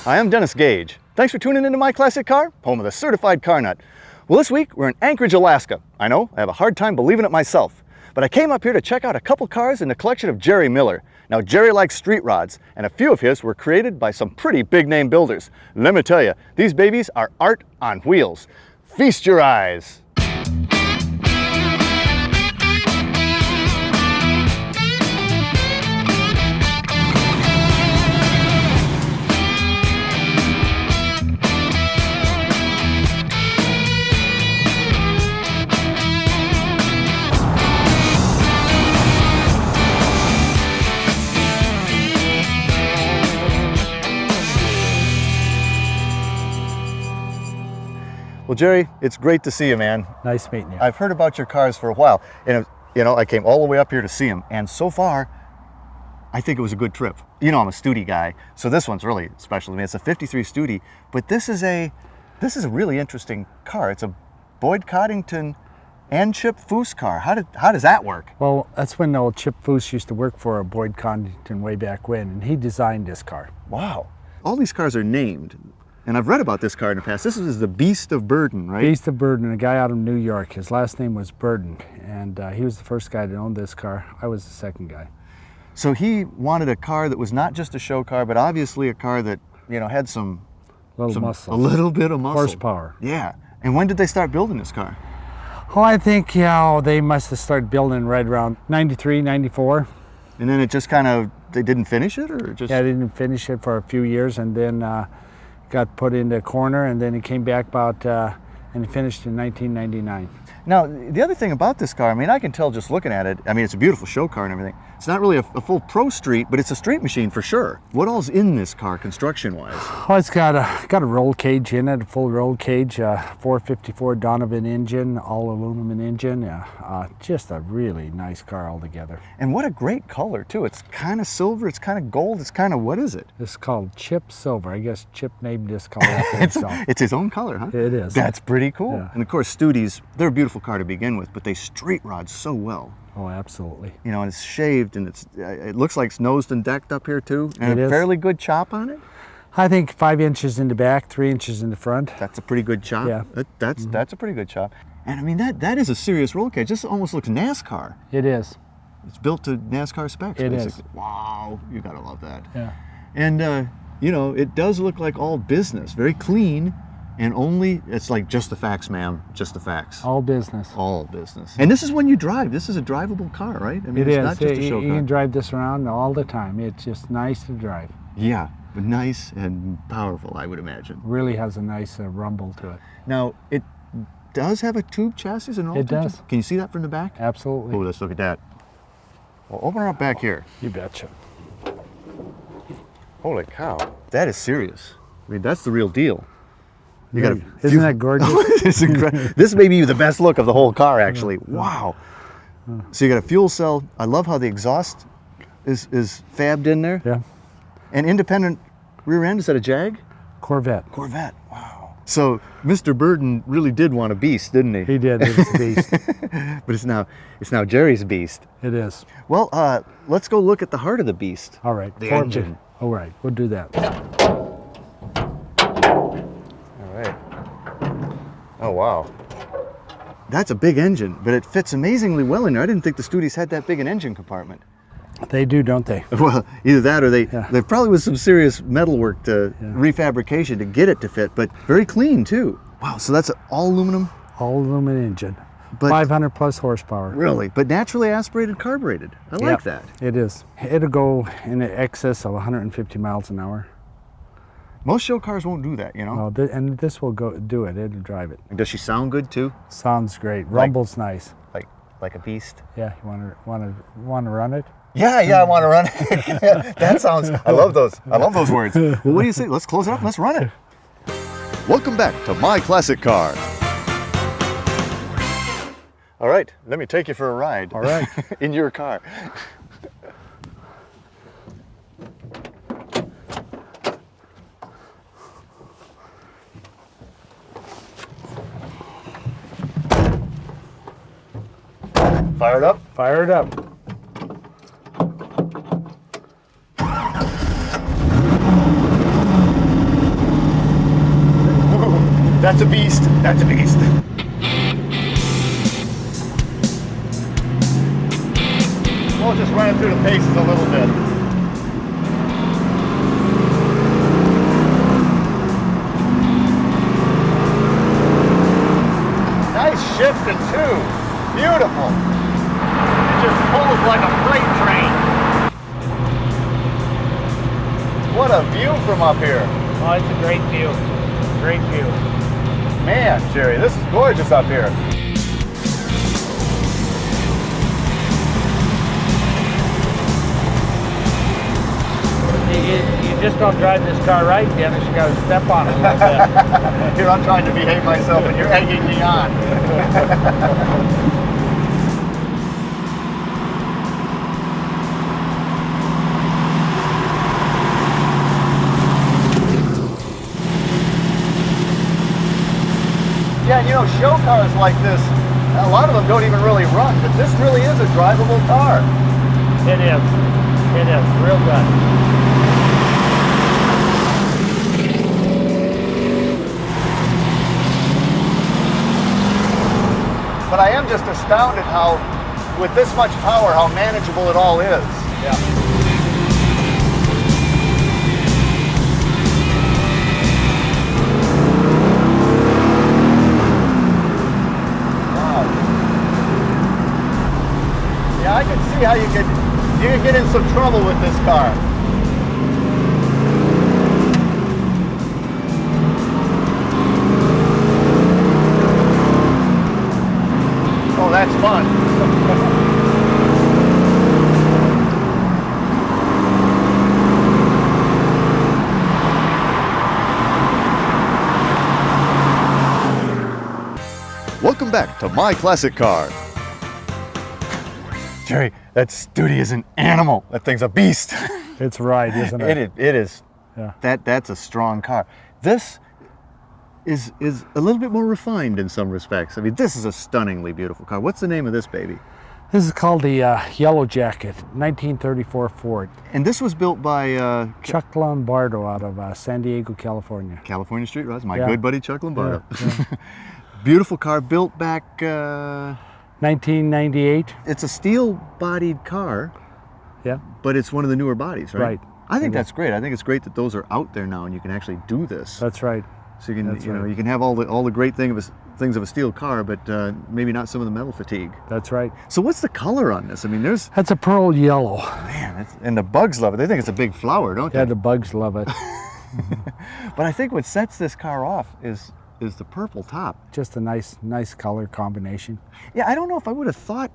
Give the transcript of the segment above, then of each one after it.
Hi, I'm Dennis Gage. Thanks for tuning into My Classic Car, home of the certified car nut. Well, this week we're in Anchorage, Alaska. I know, I have a hard time believing it myself, but I came up here to check out a couple cars in the collection of Jerry Miller. Now, Jerry likes street rods, and a few of his were created by some pretty big name builders. Let me tell you, these babies are art on wheels. Feast your eyes. Well, Jerry, it's great to see you, man. Nice meeting you. I've heard about your cars for a while, and I came all the way up here to see them, and so far, I think it was a good trip. You know, I'm a Studi guy, so this one's really special to me. It's a 53 Studi, but this is a really interesting car. It's a Boyd Coddington and Chip Foose car. How does that work? Well, that's when old Chip Foose used to work for Boyd Coddington way back when, and he designed this car. Wow. All these cars are named. And I've read about this car in the past. This is the Beast of Burden, right? Beast of Burden, a guy out of New York. His last name was Burden, and he was the first guy to own this car. I was the second guy. So he wanted a car that was not just a show car, but obviously a car that, had some muscle. A little bit of muscle. Horsepower. Yeah. And when did they start building this car? Oh, I think, they must have started building right around 93, 94. And then it just they didn't finish it, or just? Yeah, they didn't finish it for a few years, and then got put in the corner, and then he came back and he finished in 1999. Now, the other thing about this car, I can tell just looking at it, it's a beautiful show car and everything. It's not really a full pro street, but it's a street machine for sure. What all's in this car construction-wise? Oh, it's got a roll cage in it, a full roll cage, 454 Donovan engine, all aluminum engine. Just a really nice car altogether. And what a great color, too. It's kind of silver, it's kind of gold, it's kind of, what is it? It's called Chip Silver. I guess Chip named this color after himself. It's his own color, huh? It is. That's pretty cool. Yeah. And of course, Studis, they're a beautiful car to begin with, but they street rod so well. Oh, absolutely. And it's shaved, and it looks like it's nosed and decked up here too. And it a is. Fairly good chop on it. I think 5 inches in the back, 3 inches in the front. That's a pretty good chop. Yeah. That's a pretty good chop. And that is a serious roll cage. This almost looks NASCAR. It is. It's built to NASCAR specs. It basically. is. Wow, you gotta love that. Yeah. And it does look like all business, very clean. And it's like just the facts, ma'am, just the facts. All business. All business. And this is when you drive. This is a drivable car, right? It is. It's not just a show you car. can drive this around all the time. It's just nice to drive. Yeah, but nice and powerful, I would imagine. Really has a nice rumble to it. Now, it does have a tube chassis and all. It does. Can you see that from the back? Absolutely. Oh, let's look at that. Well, open her up back here. You betcha. Holy cow. That is serious. That's the real deal. Isn't that gorgeous? This may be the best look of the whole car, actually. Wow. So you got a fuel cell. I love how the exhaust is fabbed in there. Yeah. And independent rear end. Is that a Jag? Corvette. Corvette. Wow. So Mr. Burden really did want a beast, didn't he? He did. It's a beast. But it's now Jerry's beast. It is. Well, let's go look at the heart of the beast. All right. The engine. All right. We'll do that. Oh, wow. That's a big engine, but it fits amazingly well in there. I didn't think the Studis had that big an engine compartment. They do, don't they? Well, either that or Yeah. there probably was some serious metalwork refabrication to get it to fit, but very clean too. Wow, so that's an all aluminum? All aluminum engine. But 500 plus horsepower. Really? But naturally aspirated, carbureted. I like that. It is. It'll go in excess of 150 miles an hour. Most show cars won't do that, Oh, and this will do it. It'll drive it. And does she sound good too? Sounds great. Rumble's nice. Like a beast? Yeah, you want to run it? Yeah, I want to run it. That sounds, I love those words. Well, what do you say? Let's close it up and let's run it. Welcome back to My Classic Car. All right, let me take you for a ride. All right. In your car. Fire it up. Fire it up. That's a beast. That's a beast. We'll just run it through the paces a little bit. Nice shifting too. Beautiful. It just pulls like a freight train. What a view from up here. Oh, it's a great view. Great view. Man, Jerry, this is gorgeous up here. You just don't drive this car right, Dennis. You got to step on it a little bit. Here I'm trying to behave myself and you're egging me on. Yeah, you know, show cars like this, a lot of them don't even really run, but this really is a drivable car. It is. It is. Real good. But I am just astounded how, with this much power, how manageable it all is. Yeah. Wow. Yeah, I can see how you could get in some trouble with this car. Oh, that's fun. Welcome back to My Classic Car. Jerry, that Studi is an animal. That thing's a beast. It's right, isn't it? It is. Yeah. That's a strong car. This is a little bit more refined in some respects. I mean, this is a stunningly beautiful car. What's the name of this baby? This is called the Yellow Jacket, 1934 Ford. And this was built by Chuck Lombardo out of San Diego, California. California Street Rods, my Yeah. good buddy Chuck Lombardo. Yeah. Beautiful car, built back... 1998. It's a steel-bodied car, Yeah. but it's one of the newer bodies, right? Right. I think that's great. I think it's great that those are out there now and you can actually do this. That's right. So you can, That's you know, right. you can have all the great things of a steel car, but maybe not some of the metal fatigue. That's right. So what's the color on this? I mean, there's, That's a pearl yellow. man, and the bugs love it. They think it's a big flower, don't Yeah, they? the bugs love it. But I think what sets this car off is the purple top. Just a nice color combination. Yeah, I don't know if I would have thought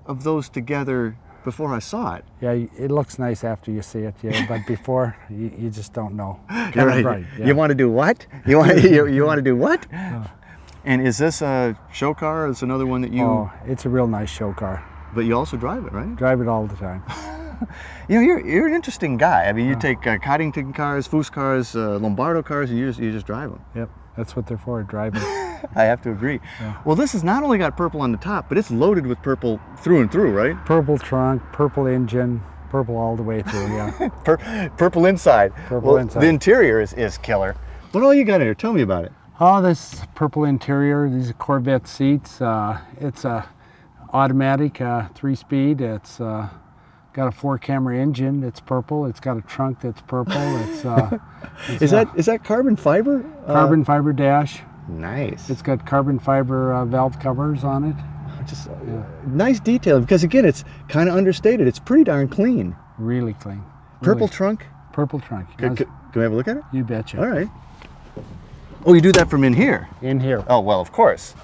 of those together before I saw it. Yeah, it looks nice after you see it, yeah, but before you just don't know. You're right. Right, yeah. You want to do what? You want to do what? And is this a show car? Or is another one that you? Oh, it's a real nice show car. But you also drive it, right? Drive it all the time. You know, you're an interesting guy. I mean, you take Coddington cars, Foose cars, Lombardo cars, and you just drive them. Yep, that's what they're for, driving. I have to agree. Yeah. Well, this has not only got purple on the top, but it's loaded with purple through and through, right? Purple trunk, purple engine, purple all the way through, yeah. Purple inside. Purple inside. The interior is killer. What all you got in here? Tell me about it. Oh, this purple interior, these are Corvette seats. It's a automatic 3-speed. It's got a 4-camera engine. It's purple. It's got a trunk that's purple. Is that carbon fiber? Carbon fiber dash. Nice. It's got carbon fiber valve covers on it. Just nice detail, because again, it's kind of understated. It's pretty darn clean. Really clean. Purple Really. trunk. Purple trunk. Can we have a look at it? You betcha. All right. Oh, you do that from in here? In here. Oh, well, of course.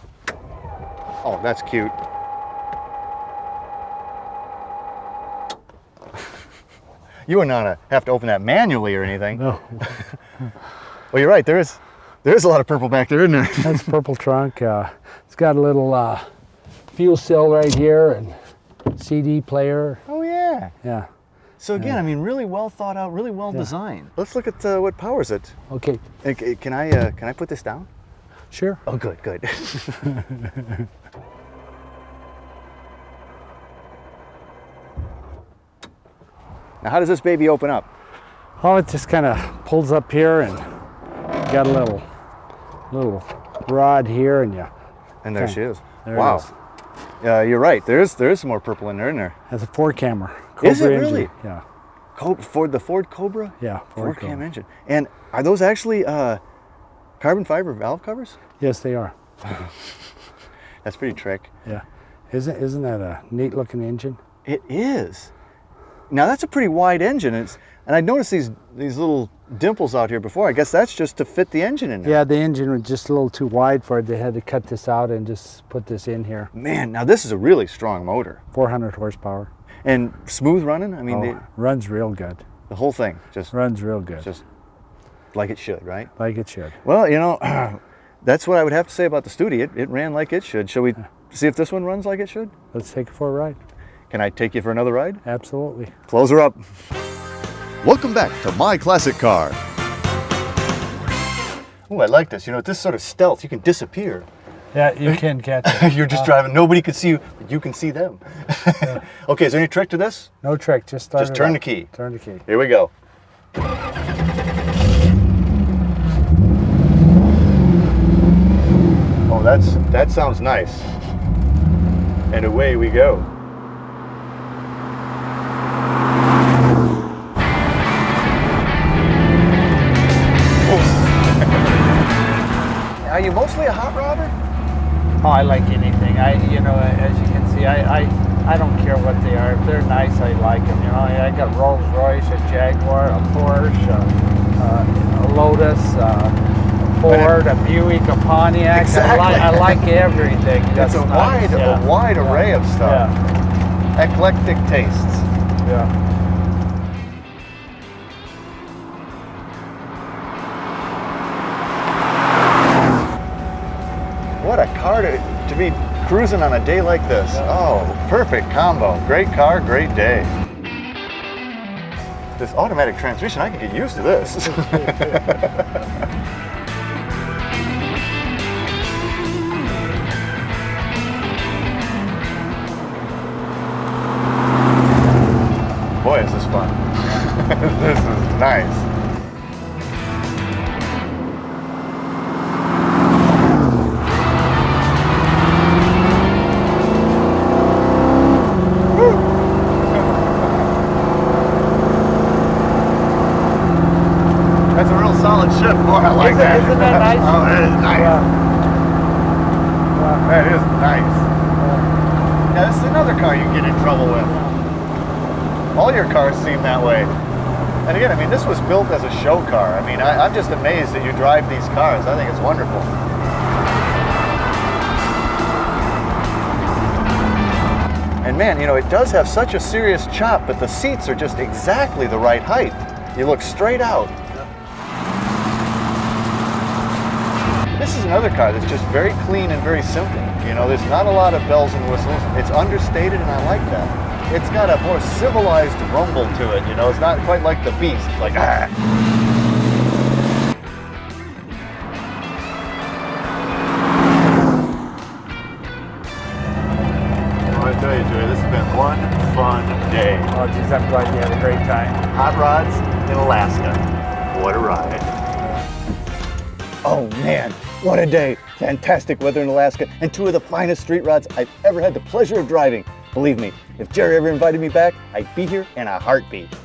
Oh, that's cute. You would not have to open that manually or anything. No. Well, you're right. There is a lot of purple back there, isn't there? That's purple trunk. It's got a little fuel cell right here and CD player. Oh, yeah. Yeah. So again, I mean, really well thought out, really well designed. Let's look at what powers it. Okay. Can I put this down? Sure. Oh, good, good. Now, how does this baby open up? Oh, it just kind of pulls up here and got a little little rod here, and And there she is. There it Wow. is. You're right. There is some more purple in there, isn't there? That's a 4-camera. Is it Cobra engine. really? Yeah. The Ford Cobra? Yeah. 4-cam Cobra. engine. And are those actually carbon fiber valve covers? Yes, they are. That's pretty trick. Yeah. Isn't that a neat looking engine? It is. Now that's a pretty wide engine. And I noticed these little dimples out here before. I guess that's just to fit the engine in there. Yeah, the engine was just a little too wide for it. They had to cut this out and just put this in here. Man, now this is a really strong motor. 400 horsepower. And smooth running? I mean, Runs real good. the whole thing just Runs real good. just like it should, right? Like it should. Well, you know, that's what I would have to say about the Studi. It ran like it should. Shall we see if this one runs like it should? Let's take it for a ride. Can I take you for another ride? Absolutely. Close her up. Welcome back to My Classic Car. Oh, I like this. You know, this sort of stealth, you can disappear. Yeah, you can catch it. You're just driving. Nobody can see you, but you can see them. Okay, is there any trick to this? No trick. Just start Just it turn up. the key. Turn the key. Here we go. Oh, that sounds nice. And away we go. Are you mostly a hot rodder? Oh, I like anything. You know, as you can see, I don't care what they are. If they're nice, I like them. You know, I got Rolls Royce, a Jaguar, a Porsche, a Lotus, a Ford, a Buick, a Pontiac. Exactly. I like everything. It's a nice. wide array of stuff. Yeah. Eclectic tastes. Yeah. What a car to be cruising on a day like this. Oh, perfect combo. Great car, great day. This automatic transmission, I can get used to this. Boy, is this fun. This is nice. That's a real solid ship. Boy, I like that. Isn't that nice? Oh, that is nice. Yeah. That is nice. Yeah, this is another car you can get in trouble with. All your cars seem that way. And again, I mean, this was built as a show car. I mean, I'm just amazed that you drive these cars. I think it's wonderful. And man, you know, it does have such a serious chop, but the seats are just exactly the right height. You look straight out. This is another car that's just very clean and very simple. You know, there's not a lot of bells and whistles. It's understated, and I like that. It's got a more civilized rumble to it, you know. It's not quite like the Beast, like ah. I want to tell you, Joey, this has been one fun day. Oh, geez, I'm glad you had a great time. Hot rods in Alaska. What a ride. Oh man, what a day. Fantastic weather in Alaska and two of the finest street rods I've ever had the pleasure of driving. Believe me, if Jerry ever invited me back, I'd be here in a heartbeat.